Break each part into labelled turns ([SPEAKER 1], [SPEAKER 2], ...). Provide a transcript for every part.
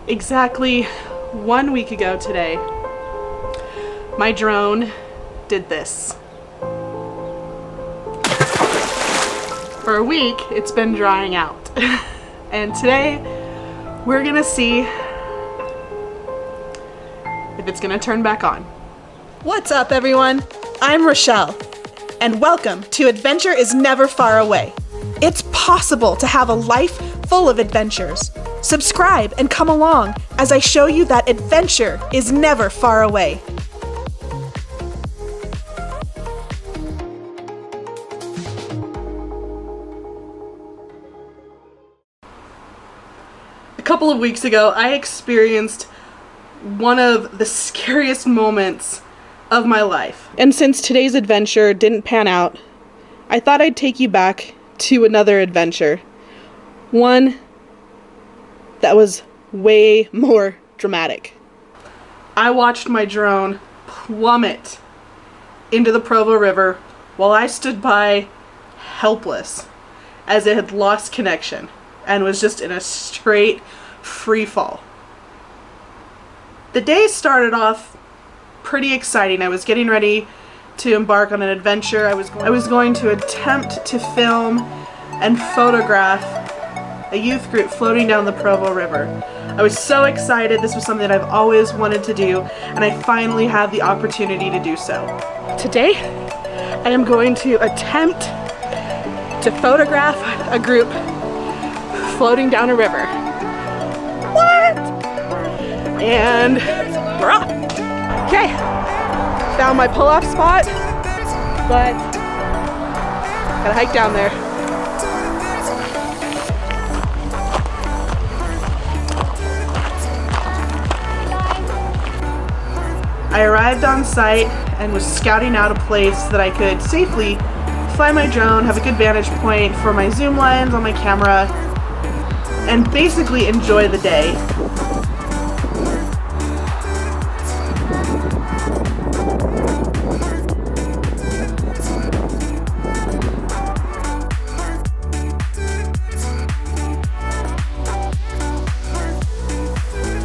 [SPEAKER 1] Exactly 1 week ago today, my drone did this. For a week, it's been drying out. And today, we're gonna see if it's gonna turn back on.
[SPEAKER 2] What's up, everyone? I'm Rachelle, and welcome to Adventure is Never Far Away. It's possible to have a life full of adventures. Subscribe and come along as I show you that adventure is never far away.
[SPEAKER 1] A couple of weeks ago, I experienced one of the scariest moments of my life. And since today's adventure didn't pan out, I thought I'd take you back to another adventure. One that was way more dramatic. I watched my drone plummet into the Provo River while I stood by helpless as it had lost connection and was just in a straight free fall. The day started off pretty exciting. I was getting ready to embark on an adventure. I was going to attempt to film and photograph a youth group floating down the Provo River. I was so excited. This was something that I've always wanted to do, and I finally had the opportunity to do so. Today, I am going to attempt to photograph a group floating down a river. What? And we're off. Okay, found my pull-off spot, but gotta hike down there. I arrived on site and was scouting out a place that I could safely fly my drone, have a good vantage point for my zoom lens on my camera, and basically enjoy the day.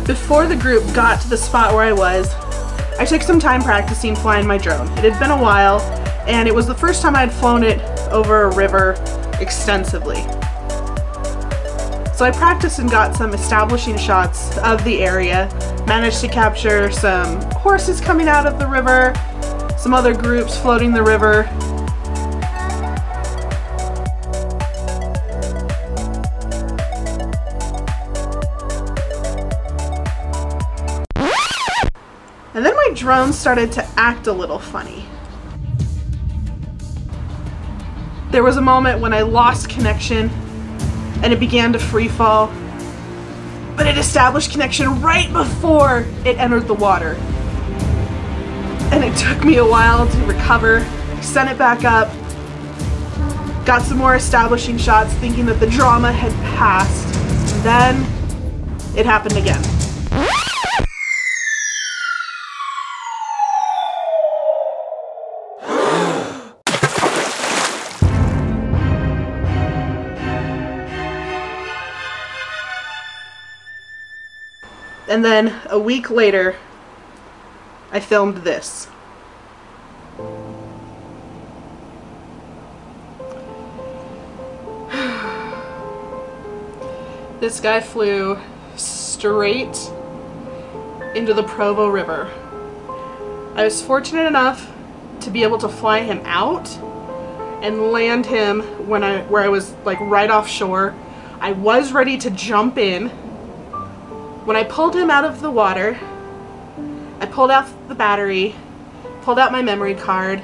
[SPEAKER 1] Before the group got to the spot where I was, I took some time practicing flying my drone. It had been a while, and it was the first time I had flown it over a river extensively. So I practiced and got some establishing shots of the area, managed to capture some horses coming out of the river, some other groups floating the river. And then my drone started to act a little funny. There was a moment when I lost connection and it began to free fall, but it established connection right before it entered the water. And it took me a while to recover, sent it back up, got some more establishing shots thinking that the drama had passed, and then it happened again. And then a week later, I filmed this. This guy flew straight into the Provo River. I was fortunate enough to be able to fly him out and land him where I was like right offshore. I was ready to jump in. When I pulled him out of the water, I pulled out the battery, pulled out my memory card,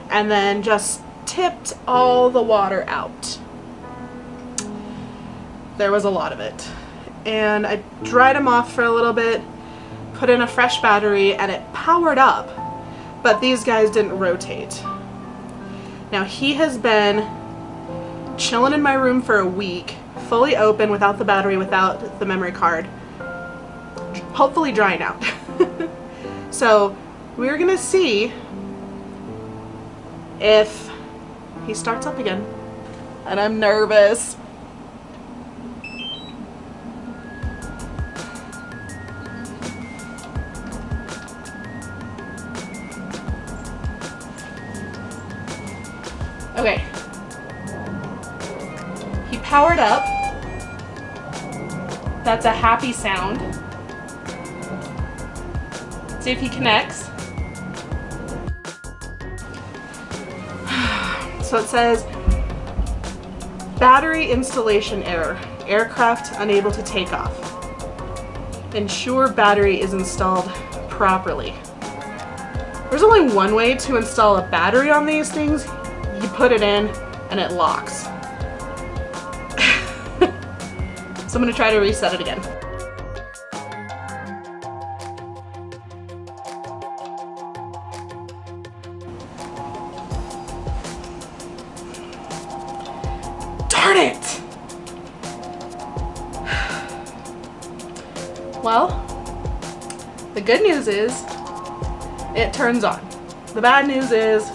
[SPEAKER 1] and then just tipped all the water out. There was a lot of it. And I dried him off for a little bit, put in a fresh battery, and it powered up, but these guys didn't rotate. Now he has been chilling in my room for a week, fully open, without the battery, without the memory card, hopefully drying out. So we're gonna see if he starts up again. And I'm nervous. powered up. That's a happy sound. See if he connects. So it says, battery installation error. Aircraft unable to take off. Ensure battery is installed properly. There's only one way to install a battery on these things. You put it in and it locks. So I'm gonna try to reset it again. Darn it! Well, the good news is it turns on. The bad news is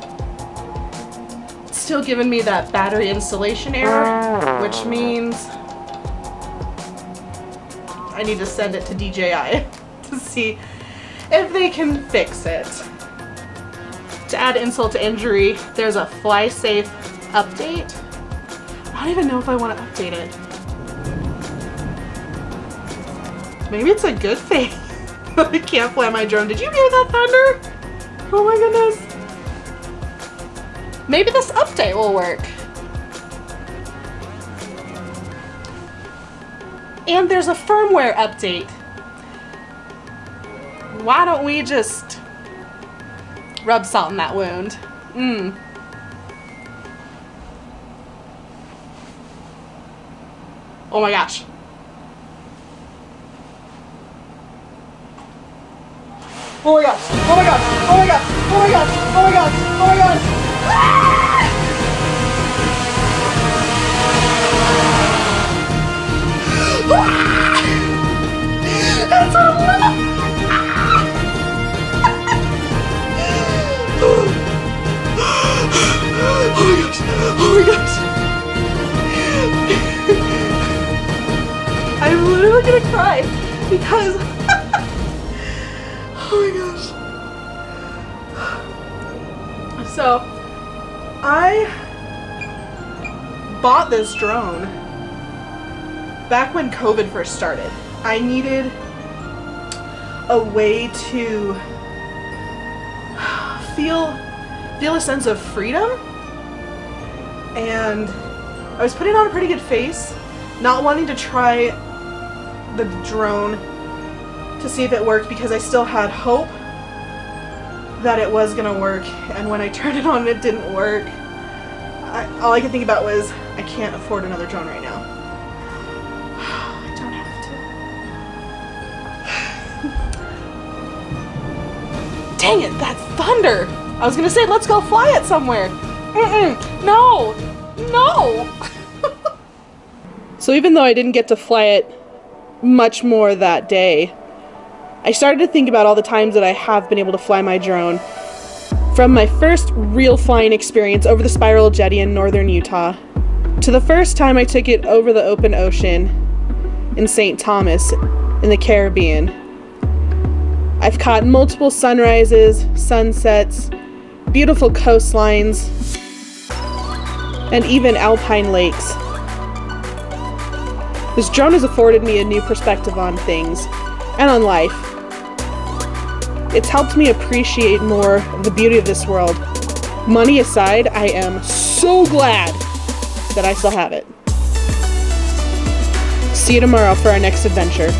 [SPEAKER 1] it's still giving me that battery installation error, which means I need to send it to DJI to see if they can fix it. To add insult to injury, there's a fly safe update. I don't even know if I want to update it. Maybe it's a good thing that I can't fly my drone. Did you hear that thunder? Oh my goodness. Maybe this update will work. And there's a firmware update. Why don't we just rub salt in that wound? Oh my gosh. Oh my gosh. Oh my gosh. Oh my gosh. Oh my gosh. Oh my gosh. Oh my gosh. Ah! That's a little... Oh my gosh. Oh my gosh. I'm literally gonna cry because oh my gosh. So I bought this drone back when COVID first started. I needed a way to feel a sense of freedom, and I was putting on a pretty good face, not wanting to try the drone to see if it worked because I still had hope that it was gonna work, and when I turned it on and it didn't work, all I could think about was I can't afford another drone right now. I don't have to. Dang it, that thunder! I was gonna say, let's go fly it somewhere. No! No! So even though I didn't get to fly it much more that day, I started to think about all the times that I have been able to fly my drone. From my first real flying experience over the Spiral Jetty in northern Utah, to the first time I took it over the open ocean in St. Thomas in the Caribbean. I've caught multiple sunrises, sunsets, beautiful coastlines, and even alpine lakes. This drone has afforded me a new perspective on things and on life. It's helped me appreciate more of the beauty of this world. Money aside, I am so glad that I still have it. See you tomorrow for our next adventure.